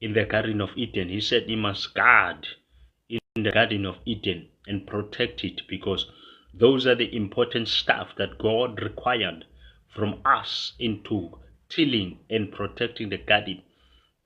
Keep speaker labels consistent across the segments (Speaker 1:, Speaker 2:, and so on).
Speaker 1: in the Garden of Eden. He said he must guard in the Garden of Eden and protect it, because those are the important stuff that God required from us into tilling and protecting the garden.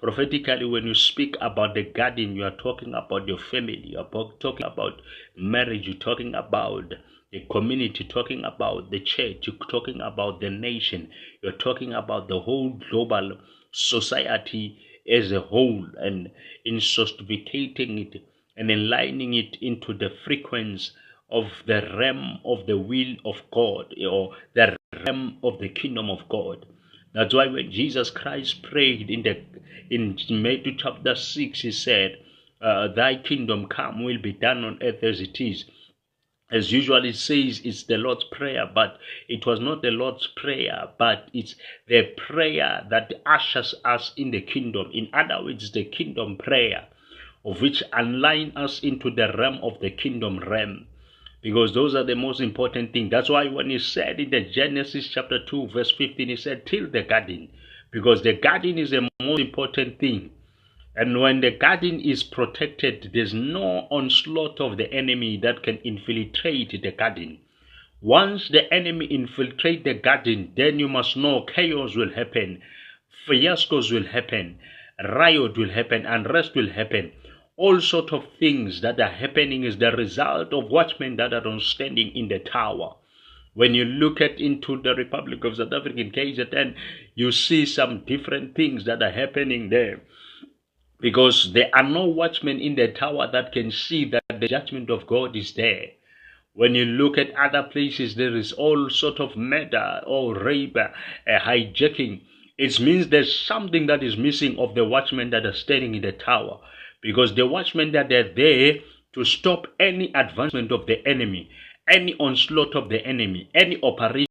Speaker 1: Prophetically, when you speak about the garden, you are talking about your family, you are talking about marriage, you're talking about the community, talking about the church, you're talking about the nation, you're talking about the whole global society as a whole, and in sophisticating it and aligning it into the frequency of the realm of the will of God, or the realm of the kingdom of God. That's why when Jesus Christ prayed in Matthew chapter 6, he said, thy kingdom come, will be done on earth as it is. As usually says, it's the Lord's Prayer, but it was not the Lord's Prayer, but it's the prayer that ushers us in the kingdom. In other words, the kingdom prayer, of which align us into the realm of the kingdom realm, because those are the most important thing. That's why when he said in the Genesis chapter 2 verse 15, he said till the garden, because the garden is the most important thing. And when the garden is protected, there's no onslaught of the enemy that can infiltrate the garden. Once the enemy infiltrate the garden, then you must know chaos will happen, fiascos will happen, riot will happen, unrest will happen. All sort of things that are happening is the result of watchmen that are not standing in the tower. When you look at into the Republic of South Africa, in KZN, you see some different things that are happening there, because there are no watchmen in the tower that can see that the judgment of God is there. When you look at other places, there is all sort of murder or rape, hijacking. It means there's something that is missing of the watchmen that are standing in the tower, because the watchmen that are there to stop any advancement of the enemy, any onslaught of the enemy, any operation